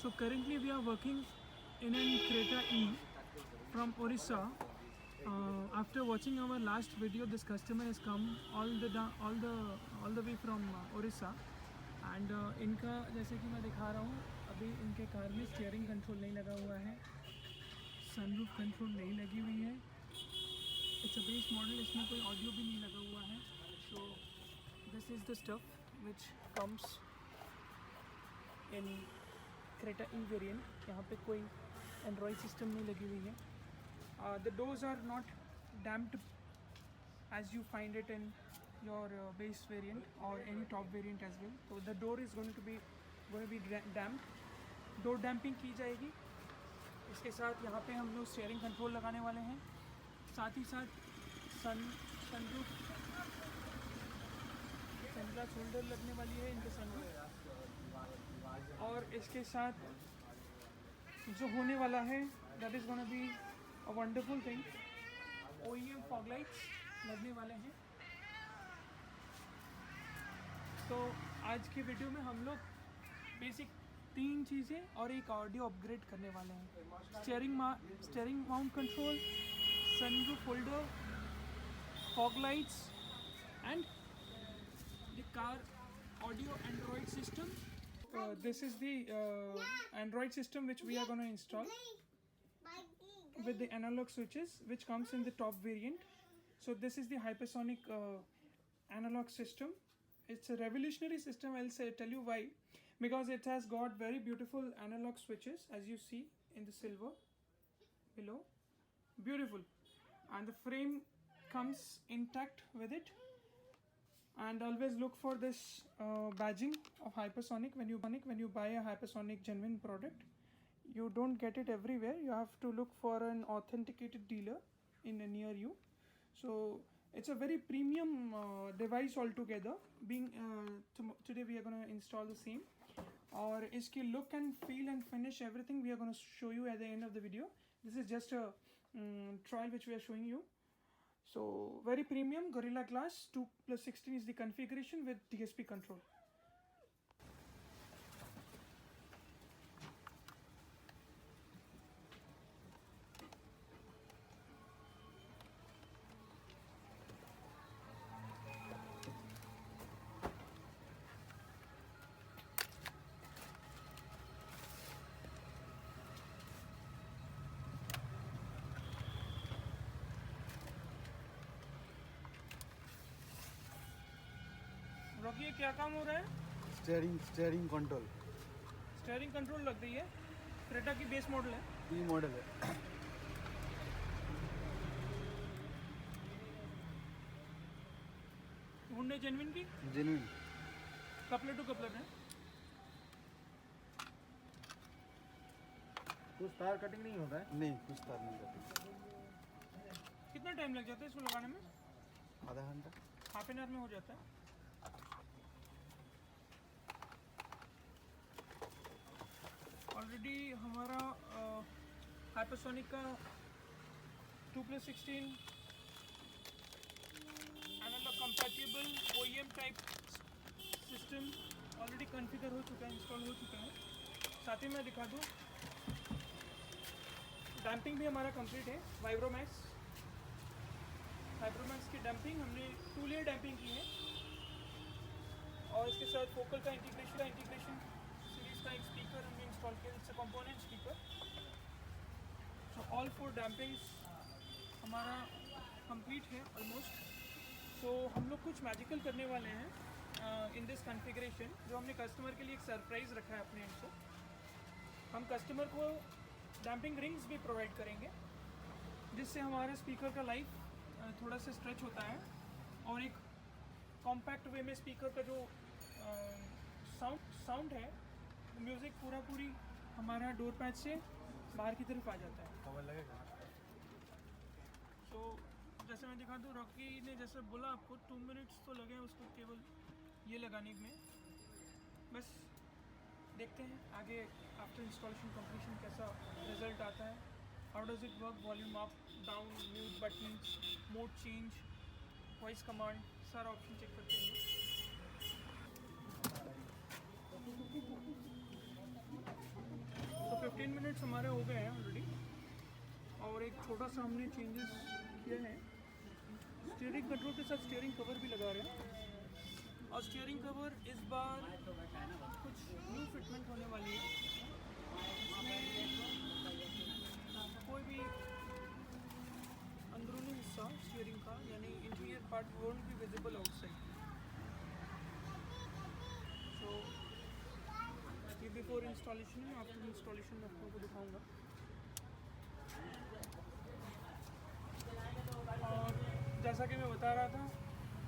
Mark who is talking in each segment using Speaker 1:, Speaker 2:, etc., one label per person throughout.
Speaker 1: So currently we are working in an Creta E from Orissa. After watching our last video, this customer has come all the way from Orissa. And इनका जैसे कि मैं दिखा रहा हूँ, अभी इनके कार में स्टीयरिंग कंट्रोल नहीं लगा हुआ है, सनरूफ कंट्रोल नहीं लगी हुई है। इट्स अ बेस मॉडल, इसमें कोई ऑडियो भी नहीं लगा हुआ है। So this is the stuff which comes in Creta E variant. यहाँ पे कोई एंड्रॉयड सिस्टम नहीं लगी हुई है। The doors are not damped as you find it in your base variant or any top variant as well. So the door is going to be damped. Door damping की जाएगी। इसके साथ यहाँ पे हम लोग स्टीयरिंग कंट्रोल लगाने वाले हैं, साथ ही साथ सनरूफ सनग्लास होल्डर लगने वाली है इनके सनरूफ। और इसके साथ जो होने वाला है that is gonna be a wonderful thing. OEM fog lights लगने वाले हैं। तो आज की वीडियो में हम लोग बेसिक 3 चीज़ें और एक ऑडियो अपग्रेड करने वाले हैं। Steering mount control, sunroof holder, fog lights and the car audio Android system. This is the Android system which we are going to install with the analog switches which comes in the top variant. So this is the hypersonic analog system. It's a revolutionary system. I'll tell you why. Because it has got very beautiful analog switches, as you see in the silver below. Beautiful. And the frame comes intact with it. And always look for this badging of hypersonic when you buy a hypersonic genuine product. You don't get it everywhere. You have to look for an authenticated dealer near you. So it's a very premium device altogether. Today we are going to install the same. और इसकी look and feel and finish everything we are going to show you at the end of the video. This is just a trial which we are showing you. So very premium Gorilla Glass 2+16 is the configuration with DSP control. Rocky, क्या काम हो रहा है?
Speaker 2: Steering control.
Speaker 1: Steering control लग रही है। Creta की base model है,
Speaker 2: ई मॉडल है।
Speaker 1: हुंडई जेन्युइन की
Speaker 2: जेन्युइन
Speaker 1: कपलर टू कपलर है।
Speaker 3: कुछ तार कटिंग नहीं होता है?
Speaker 2: नहीं, कुछ तार नहीं कटिंग।
Speaker 1: कितना टाइम लग जाता है इसको लगाने में?
Speaker 2: आधा घंटा,
Speaker 1: हाफ एन आवर में हो जाता है। ऑलरेडी हमारा हाइपरसोनिक का 2+16 analogue compatible OEM type system already configure हो चुका है, इंस्टॉल हो चुका है। साथ ही मैं दिखा दूँ, डैम्पिंग भी हमारा कंप्लीट है। वाइब्रोमैक्स की डैम्पिंग हमने 2 लेयर डैम्पिंग की है। और इसके साथ फोकल का इंटीग्रेशन सीरीज का एक स्पीकर हमने इंस्टॉल किया, it's a component speaker. So all 4 डैम्पिंग्स हमारा कंप्लीट है ऑलमोस्ट। सो हम लोग कुछ मैजिकल करने वाले हैं इन दिस कॉन्फ़िगरेशन, जो हमने कस्टमर के लिए एक सरप्राइज़ रखा है अपने एंड से। हम कस्टमर को डैम्पिंग रिंग्स भी प्रोवाइड करेंगे, जिससे हमारे स्पीकर का लाइफ थोड़ा सा स्ट्रेच होता है और एक कॉम्पैक्ट वे में स्पीकर का जो साउंड है, म्यूज़िक पूरी हमारा डोर पैच से बाहर की तरफ आ जाता है।
Speaker 3: कवर लगेगा।
Speaker 1: तो जैसे मैं दिखा दूँ, रॉकी ने जैसे बोला आपको 2 मिनट्स तो लगे उसको केवल ये लगाने में। बस देखते हैं आगे आफ्टर इंस्टॉलेशन कंप्लीशन कैसा रिजल्ट आता है। How does it work, volume up down, mute buttons, mode change, voice command, सारा ऑप्शन चेक करते हैं। 15 मिनट्स हमारे हो गए हैं ऑलरेडी, और एक छोटा सा हमने चेंजेस किया है। स्टीयरिंग कंट्रोल के साथ स्टीयरिंग कवर भी लगा रहे हैं, और स्टीयरिंग कवर इस बार कुछ न्यू फिटमेंट होने वाली है। इसमें कोई भी अंदरूनी हिस्सा स्टीयरिंग का यानी interior part won't be visible outside. So ये बिफोर इंस्टॉलेशन है, आफ्टर इंस्टॉलेशन मैं आपको दिखाऊंगा। और जैसा कि मैं बता रहा था,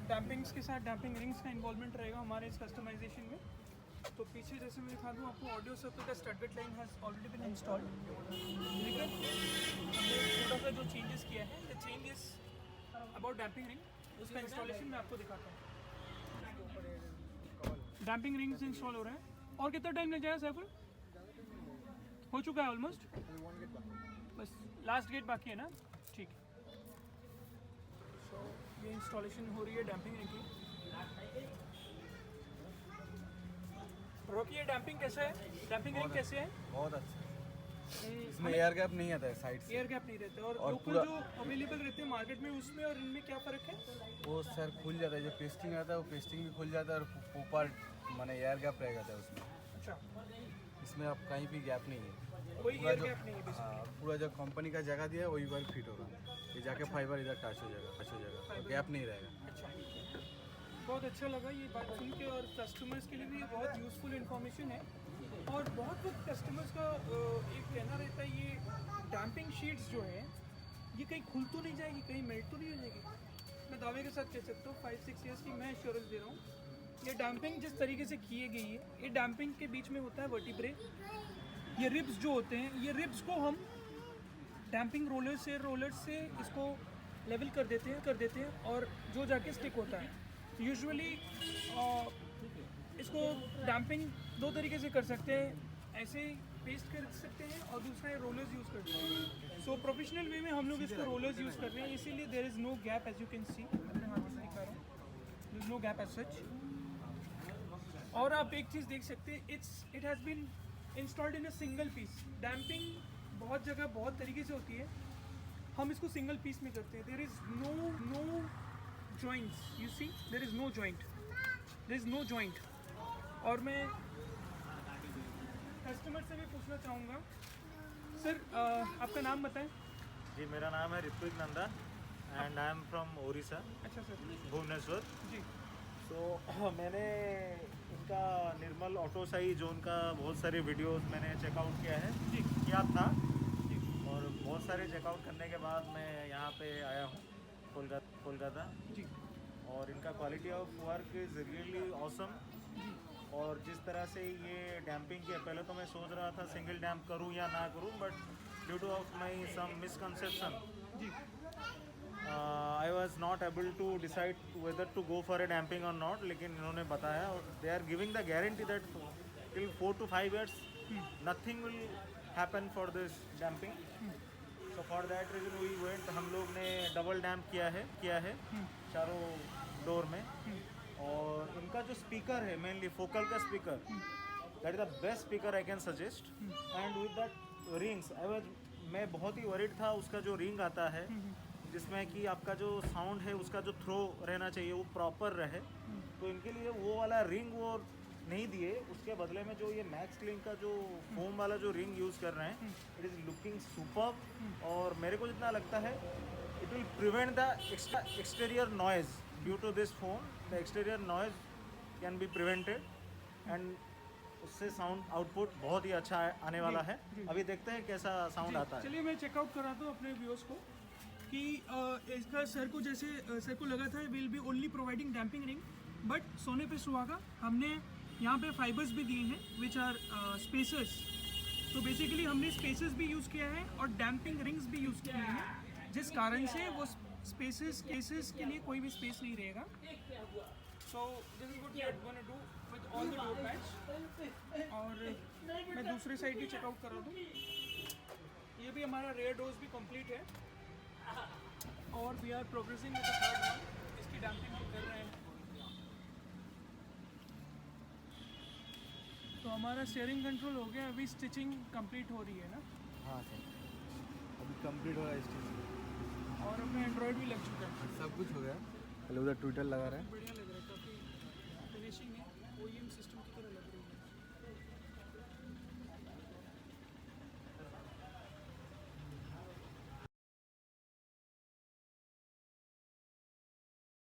Speaker 1: डैम्पिंग्स के साथ डैम्पिंग रिंग्स का इन्वॉल्वमेंट रहेगा हमारे इस कस्टमाइजेशन में। तो पीछे जैसे मैं दिखा दूँ आपको, ऑडियो सर्किट का स्टडवेट line has already been installed, लेकिन हमने छोटा सा जो चेंजेस किया है, the changes about damping ring, उसका इंस्टॉलेशन मैं आपको दिखाता हूँ। डैम्पिंग रिंग्स इंस्टॉल हो रहे हैं, और कितना टाइम लग जाएगा सैफुल? हो चुका है ऑलमोस्ट, बस लास्ट गेट बाकी है ना, ठीक है। सो ये इंस्टॉलेशन हो रही है डैम्पिंग रिंग की। रोकी, ये डैम्पिंग कैसा है? डैम्पिंग रिंग कैसे है?
Speaker 2: बहुत अच्छा है। इसमें एयर गैप नहीं आता है साइड से।
Speaker 1: एयर गैप नहीं रहता, और लोकल
Speaker 2: पूरा
Speaker 1: जो अवेलेबल रहते हैं मार्केट में, उसमें और इनमें क्या फ़र्क है?
Speaker 2: वो सर खुल जाता है, जो पेस्टिंग आता है वो पेस्टिंग भी खुल जाता है, और ऊपर माने एयर गैप रह जाता है उसमें।
Speaker 1: अच्छा,
Speaker 2: इसमें अब कहीं भी गैप नहीं है।
Speaker 1: कोई
Speaker 2: पूरा
Speaker 1: एयर
Speaker 2: जो
Speaker 1: गैप नहीं है basically।
Speaker 2: हाँ, पूरा जो कंपनी का जगह दिया है वही बार फिट होगा। ये जाके फाइबर इधर टच हो जाएगा, तो गैप नहीं रहेगा।
Speaker 1: अच्छा, बहुत अच्छा लगा ये बात सुन के, और कस्टमर्स के लिए भी ये बहुत यूज़फुल इन्फॉर्मेशन है। और बहुत वक्त कस्टमर्स का एक कहना रहता है, ये डैम्पिंग शीट्स जो है ये कहीं खुल तो नहीं जाएगी, कहीं मेल्ट तो नहीं हो जाएगी। मैं दावे के साथ कह सकता हूँ 5-6 ईयर्स की मैं एश्योरेंस दे रहा हूँ, ये डैम्पिंग जिस तरीके से की गई है, ये डैम्पिंग के बीच में होता है वर्टिब्रे, ये रिब्स जो होते हैं, ये रिब्स को हम डैम्पिंग रोलर से इसको लेवल कर देते हैं और जो जाके स्टिक होता है। यूजुअली इसको डैम्पिंग दो तरीके से कर सकते हैं, ऐसे पेस्ट कर सकते हैं, और दूसरा है रोलर्स यूज़ करते हैं। सो प्रोफेशनल वे में हम लोग इसको रोलर्स यूज़ कर रहे हैं, इसीलिए there is no gap, as you can see, अपने हाथों से दिखा रहा हूँ, there is no gap as such. और आप एक चीज़ देख सकते हैं, it has been installed in a single piece. Damping बहुत जगह बहुत तरीके से होती है, हम इसको सिंगल पीस में करते हैं। There is no joints, you see, there is no joint. और मैं कस्टमर से भी पूछना चाहूँगा, सर आपका नाम बताएं।
Speaker 3: जी, मेरा नाम है Ritwik Nanda and I am from Odisha,
Speaker 1: अच्छा सर,
Speaker 3: भुवनेश्वर।
Speaker 1: जी
Speaker 3: तो मैंने इनका निर्मल ऑटो साई जोन का बहुत सारे वीडियोस मैंने चेकआउट किया था,
Speaker 1: जी
Speaker 3: और बहुत सारे चेकआउट करने के बाद मैं यहाँ पे आया हूँ कोलकाता।
Speaker 1: जी
Speaker 3: और इनका quality of work is really awesome. और जिस तरह से ये डैम्पिंग किया, पहले तो मैं सोच रहा था सिंगल डैम्प करूँ या ना करूँ, but due to of my some misconception
Speaker 1: जी
Speaker 3: I was not able to decide whether to go for a damping और नॉट। लेकिन इन्होंने बताया, और they are giving the guarantee that till 4 to 5 years nothing will happen for this damping. So for that reason we went, हम लोग ने double डैम्प किया है चारों डोर में। और इनका जो स्पीकर है, मेनली फोकल का speaker, that is the best speaker I can suggest. And with that rings, मैं बहुत ही वरीड था, उसका जो रिंग आता है जिसमें कि आपका जो साउंड है उसका जो थ्रो रहना चाहिए वो प्रॉपर रहे, तो इनके लिए वो वाला रिंग वो नहीं दिए। उसके बदले में जो ये मैक्स क्लिंग का जो फोम वाला जो रिंग यूज़ कर रहे हैं, इट इज़ लुकिंग सुपर्ब। और मेरे को जितना लगता है, it will prevent the exterior noise due to this foam. The exterior noise can be prevented and उससे साउंड आउटपुट बहुत ही अच्छा आने वाला है। अभी देखते हैं कैसा साउंड आता है।
Speaker 1: चलिए मैं चेकआउट कराता हूँ अपने व्यूअर्स को कि इसका सर को लगा था will be only providing damping ring, but सोने पे सुहागा, हमने यहाँ पे फाइबर्स भी दिए हैं विच आर स्पेसर्स। तो बेसिकली हमने स्पेसर्स भी यूज़ किया है और डैम्पिंग रिंग्स भी यूज़ किए हैं, जिस कारण से वो स्पेसेस के लिए कोई भी स्पेस नहीं रहेगा। So this is what we are gonna do with all the door pads. और मैं दूसरे साइड भी चेकआउट करा दूँ। ये भी हमारा रेयर डोज भी कंप्लीट है, और we are progressing with the third one. इसकी डैम्पिंग भी कर रहे हैं। तो तो हमारा स्टीयरिंग कंट्रोल हो गया, अभी स्टिचिंग कंप्लीट हो रही है ना,
Speaker 2: हाँ सर, अभी कंप्लीट हो रहा है स्टिच,
Speaker 1: और अपना एंड्रॉयड भी लग चुका है।
Speaker 2: सब कुछ हो गया। पहले उधर ट्विटर लगा रहे हैं।
Speaker 1: बढ़िया लग